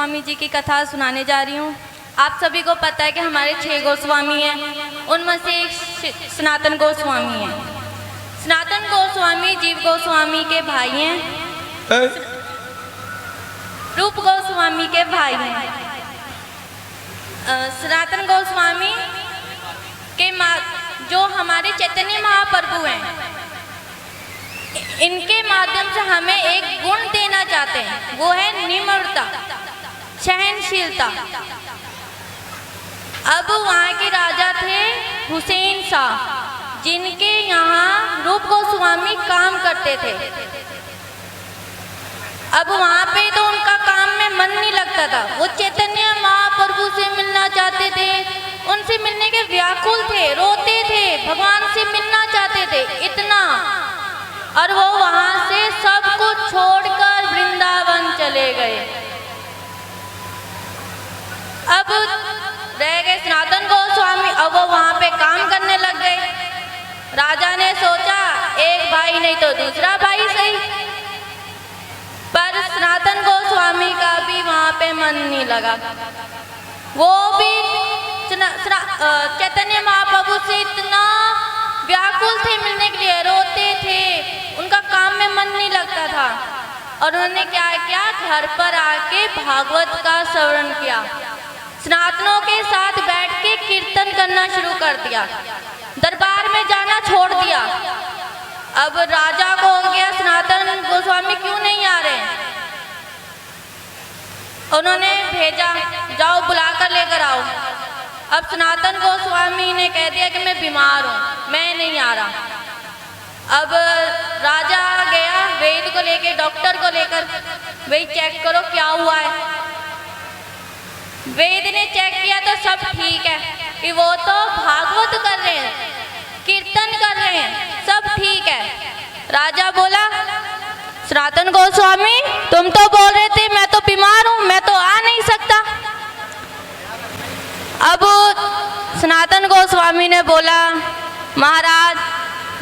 गोस्वामी जी की कथा सुनाने जा रही हूँ। आप सभी को पता है कि हमारे 6 गोस्वामी हैं, उनमें से एक सनातन गोस्वामी है। सनातन गोस्वामी जीव गोस्वामी के भाई हैं, रूप गोस्वामी के भाई हैं। सनातन गोस्वामी के जो हमारे चैतन्य महाप्रभु हैं, इनके माध्यम से हमें एक गुण देना चाहते हैं, वो है निम्रता, सहनशीलता। अब वहाँ के राजा थे हुसैन शाह, जिनके यहाँ रूप गोस्वामी काम करते थे। अब वहाँ पे तो उनका काम में मन नहीं लगता था, वो चैतन्य महाप्रभु से मिलना चाहते थे, उनसे मिलने के व्याकुल थे, रोते थे, भगवान से मिलना चाहते थे इतना। और वो वहाँ से सब कुछ छोड़कर वृंदावन चले गए। अब रह गए सनातन गोस्वामी, अब वो वहाँ पे काम करने लग गए। राजा ने सोचा एक भाई नहीं तो दूसरा भाई सही, पर सनातन गोस्वामी का भी वहाँ पे मन नहीं लगा। वो भी चैतन्य महाप्रभु से इतना व्याकुल थे मिलने के लिए, रोते थे, उनका काम में मन नहीं लगता था। और उन्होंने क्या किया, घर पर आके भागवत का श्रवण किया, सनातनों के साथ बैठ के कीर्तन करना शुरू कर दिया, दरबार में जाना छोड़ दिया। अब राजा को हो गया सनातन गोस्वामी क्यों नहीं आ रहे। उन्होंने भेजा, जाओ बुला कर लेकर आओ। अब सनातन गोस्वामी ने कह दिया कि मैं बीमार हूँ, मैं नहीं आ रहा। अब राजा गया वैद्य को लेकर, डॉक्टर को लेकर, वही चेक करो क्या हुआ है। वैद्य ने चेक किया तो सब ठीक है, कि वो तो भागवत कर रहे हैं, कीर्तन कर रहे हैं, सब ठीक है। राजा बोला सनातन गोस्वामी तुम तो बोल रहे थे मैं तो बीमार हूँ, मैं तो आ नहीं सकता। अब सनातन गोस्वामी ने बोला महाराज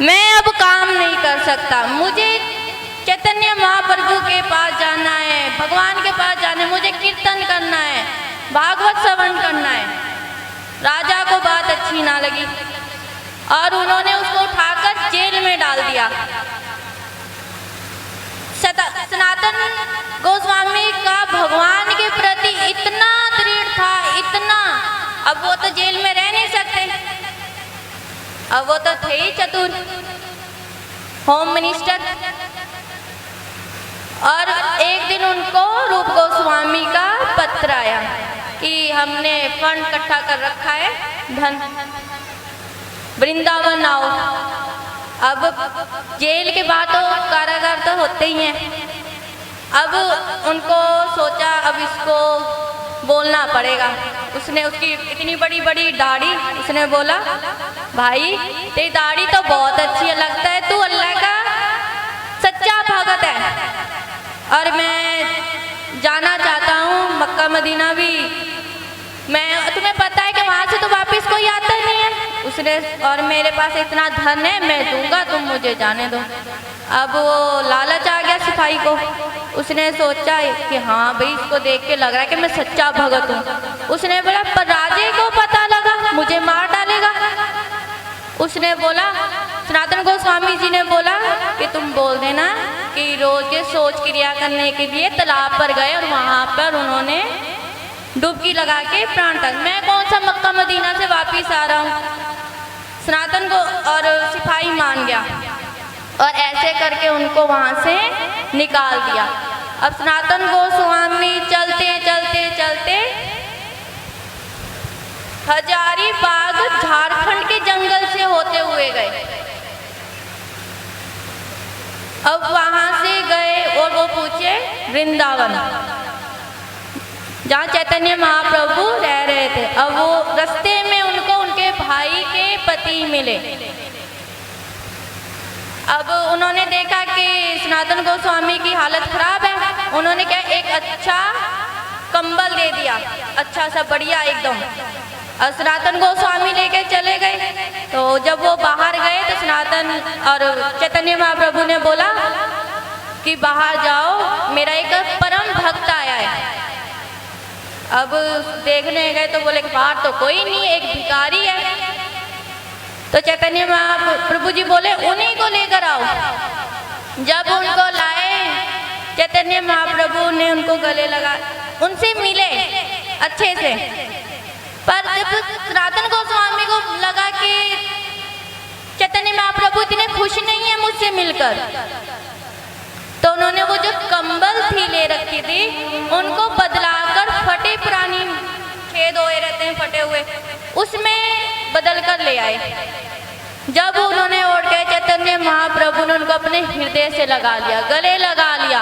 मैं अब काम नहीं कर सकता, मुझे चैतन्य महाप्रभु के पास जाना है, भगवान के पास जाना है, मुझे कीर्तन करना है, भागवत श्रवण करना है। राजा को बात अच्छी ना लगी और उन्होंने उसको उठाकर जेल में डाल दिया। सनातन गोस्वामी का भगवान के प्रति इतना दृढ़ था, इतना, अब वो तो जेल में रह नहीं सकते, अब वो तो थे ही चतुर, होम मिनिस्टर। और एक दिन उनको रूप गोस्वामी का पत्र आया कि हमने फंड इकट्ठा कर रखा है, धन, वृंदावन आओ। अब जेल के बाद तो कारागार तो होते ही हैं। अब उनको सोचा अब इसको बोलना पड़ेगा। उसने उसकी इतनी बड़ी बड़ी दाढ़ी, उसने बोला भाई तेरी दाढ़ी तो बहुत अच्छी है, लगता है तू अल्लाह का सच्चा भगत है, और मैं जाना चाहता हूँ मक्का मदीना भी, मैं तुम्हें पता है कि वहाँ से तो वापस कोई आता नहीं है। उसने, और मेरे पास इतना धन है मैं दूंगा, तुम मुझे जाने दो। अब वो लालच आ गया सिपाही को, उसने सोचा कि हाँ भाई इसको देख के लग रहा है कि मैं सच्चा भगत हूँ। उसने बोला पर राजे को पता लगा मुझे मार डालेगा। उसने बोला, सनातन गोस्वामी जी ने बोला कि तुम बोल देना कि रोज के सोच क्रिया करने के लिए तालाब पर गए और वहाँ पर उन्होंने डुबकी लगा के प्राण तक, मैं कौन सा मक्का मदीना से वापिस आ रहा हूँ। सनातन को और सिपाही मान गया और ऐसे करके उनको वहाँ से निकाल दिया। अब सनातन गोस्वामी चलते चलते चलते हजारीबाग झारखंड के जंगल से होते हुए गए। अब वहाँ से गए और वो पूछे वृंदावन, जहाँ चैतन्य महाप्रभु रह रहे थे। अब वो रास्ते में उनको उनके भाई के पति मिले। अब उन्होंने देखा कि सनातन गोस्वामी की हालत खराब है, उन्होंने क्या एक अच्छा कंबल दे दिया, अच्छा सा बढ़िया एकदम। और सनातन गोस्वामी लेके चले गए। तो जब वो बाहर गए तो सनातन और चैतन्य महाप्रभु ने बोला कि बाहर जाओ, मेरा एक परम भक्त आया है। अब देखने गए तो बोले बाहर तो कोई नहीं, एक भिखारी है। तो चैतन्य महाप्रभु जी बोले उन्हीं को लेकर आओ। जब उनको लाए, चैतन्य महाप्रभु ने उनको गले लगा, उनसे मिले अच्छे से। पर जब सनातन गोस्वामी को लगा कि चैतन्य महाप्रभु इतने खुश नहीं है मुझसे मिलकर, तो उन्होंने वो जो कंबल थी ले रखी थी उनको बदलाकर, फटे पुरानी छेद हुए रहते हैं फटे हुए, उसमें बदल कर ले आए। जब उन्होंने ओढ़ के चैतन्य महाप्रभु ने उनको अपने हृदय से लगा लिया, गले लगा लिया।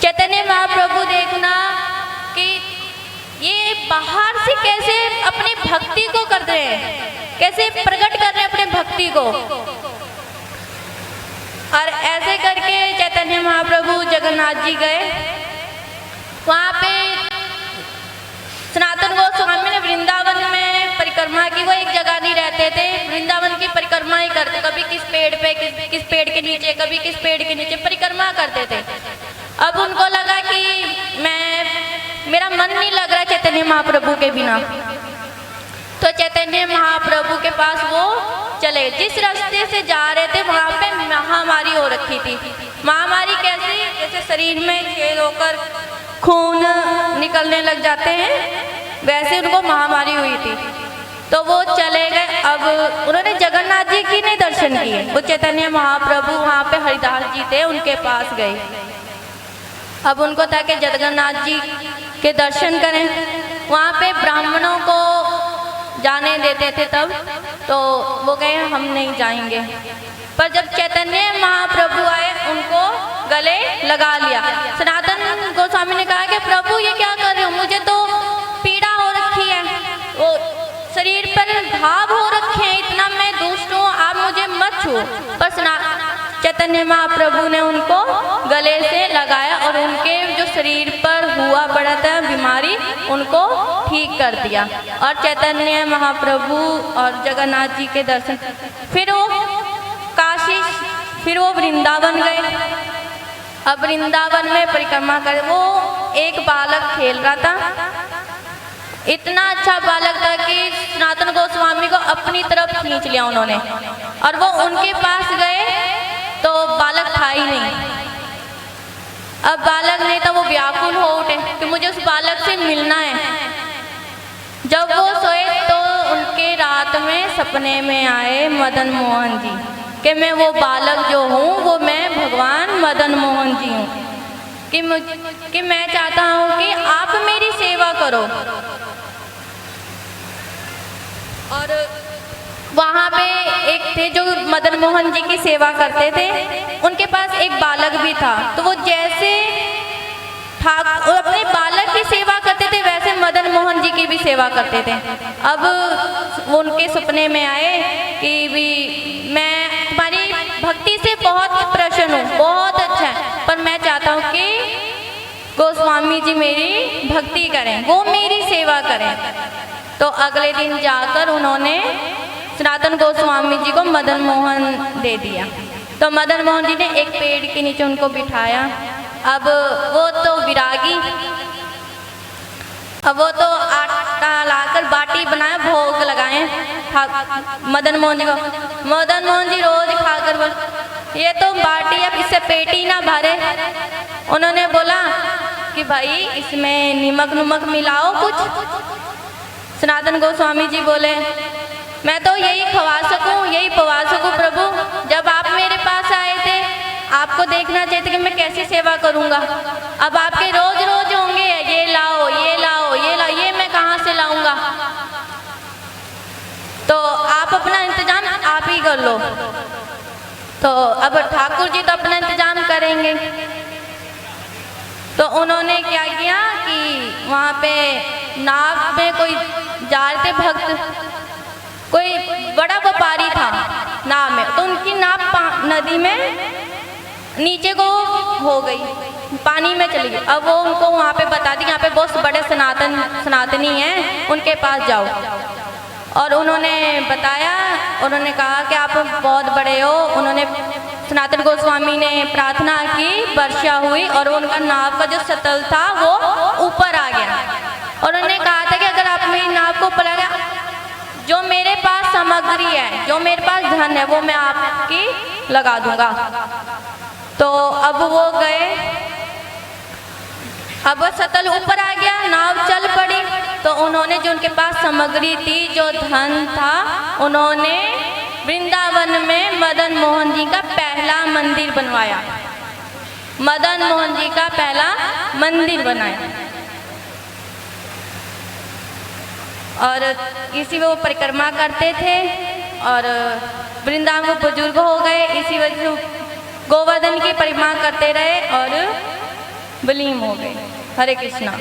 चैतन्य महाप्रभु देखना कि ये बाहर से कैसे अपनी भक्ति को कर रहे हैं, कैसे प्रकट कर रहे हैं अपने भक्ति को। और ऐसे करके चैतन्य महाप्रभु जगन्नाथ जी गए। वहाँ पे सनातन गोस्वामी ने वृंदावन में परिक्रमा की। वो एक जगह नहीं रहते थे, वृंदावन की परिक्रमा ही करते, कभी किस पेड़ पे, किस पेड़ के नीचे, कभी किस पेड़ के नीचे परिक्रमा करते थे। अब उनको लगा कि मेरा मन नहीं लग रहा चैतन्य महाप्रभु के बिना, तो चैतन्य महाप्रभु के पास वो चले। जिस रास्ते से जा रहे थे वहाँ पे महामारी हो रखी थी। महामारी कैसी, जैसे शरीर में छेद होकर खून निकलने लग जाते हैं, वैसे उनको महामारी हुई थी। तो वो चले गए। अब उन्होंने जगन्नाथ जी की नहीं दर्शन किए, वो चैतन्य महाप्रभु वहाँ पे हरिदास जी थे उनके पास गए। अब उनको था कि जगन्नाथ जी के दर्शन करें। वहाँ पे ब्राह्मणों को जाने देते थे तब, तो वो कहे हम नहीं जाएंगे। पर जब चैतन्य महाप्रभु आए उनको गले लगा लिया। सनातन गोस्वामी ने कहा कि प्रभु ये क्या कर रहे हो, मुझे तो पीड़ा हो रखी है, वो शरीर पर घाव हो रखे हैं, इतना मैं दुष्ट हूँ, आप मुझे मत छुओ। पर चैतन्य महाप्रभु ने उनको गले से लगाया और उनके जो शरीर पर हुआ पड़ा था बीमारी उनको ठीक कर दिया। और चैतन्य महाप्रभु और जगन्नाथ जी के दर्शन, फिर वो काशी, फिर वो वृंदावन गए। अब वृंदावन में परिक्रमा कर, वो एक बालक खेल रहा था, इतना अच्छा बालक था कि सनातन गोस्वामी को अपनी तरफ खींच लिया उन्होंने। और वो उनके पास गए तो बालक था ही नहीं। अब बालक नहीं था, वो व्याकुल हो उठे कि मुझे उस बालक से मिलना है। जब वो सोए तो उनके रात में सपने में आए मदन मोहन जी कि मैं वो बालक जो हूँ वो मैं भगवान मदन मोहन जी हूँ, कि मैं चाहता हूँ कि आप मेरी सेवा करो। और वहाँ पे एक थे जो मदन मोहन जी की सेवा करते थे, उनके पास एक बालक भी था। तो वो जैसे ठाकुर अपने बालक की सेवा करते थे वैसे मदन मोहन जी की भी सेवा करते थे। अब वो उनके सपने में आए कि भी मैं तुम्हारी भक्ति से बहुत प्रसन्न हूँ, बहुत अच्छा है, पर मैं चाहता हूँ कि गोस्वामी जी मेरी भक्ति करें, वो मेरी सेवा करें। तो अगले दिन जाकर उन्होंने सनातन गोस्वामी जी को मदन मोहन दे दिया। तो मदन मोहन जी ने एक पेड़ के नीचे उनको बिठाया। अब वो तो विरागी, अब वो तो आटा लाकर बाटी बनाया, भोग लगाए मदन मोहन जी को। मदन मोहन जी रोज खाकर बोल ये तो बाटी, अब इससे पेट ही ना भरे। उन्होंने बोला कि भाई इसमें नमक मिलाओ कुछ। सनातन गोस्वामी जी बोले मैं तो यही खवा सकूं, यही पवा सकूं प्रभु। जब आप मेरे पास आए थे आपको देखना चाहिए था कि मैं कैसी सेवा करूंगा। अब आपके रोज रोज होंगे ये लाओ ये लाओ ये लाओ, ये मैं कहाँ से लाऊंगा। तो आप अपना इंतजाम आप ही कर लो। तो अब ठाकुर जी तो अपना इंतजाम करेंगे। तो उन्होंने क्या किया कि वहाँ पे नाव में कोई जा रहे थे भक्त, कोई बड़ा व्यापारी था नाव में, तो उनकी नाव नदी में नीचे को हो गई, पानी में चली गई। अब वो उनको वहाँ पे बता दी यहाँ पे बहुत बड़े सनातनी हैं, उनके पास जाओ। और उन्होंने बताया, उन्होंने कहा कि आप बहुत बड़े हो। उन्होंने सनातन गोस्वामी ने प्रार्थना की, वर्षा हुई और उनका नाव का जो सतल था वो ऊपर आ गया। और उन्होंने कहा था कि अगर आप मेरी नाव को ऊपर आ गया, जो मेरे पास सामग्री है, जो मेरे पास धन है, वो मैं आपकी लगा दूंगा। तो अब वो गए, अब सतल ऊपर आ गया, नाव चल पड़ी। तो उन्होंने जो उनके पास सामग्री थी, जो धन था, उन्होंने वृंदावन में मदन मोहन जी का पहला मंदिर बनवाया। मदन मोहन जी का पहला मंदिर बनाया और इसी में वो परिक्रमा करते थे। और वृंदावन में बुजुर्ग हो गए, इसी वजह से गोवर्धन की परिक्रमा करते रहे और विलीन हो गए। हरे कृष्णा।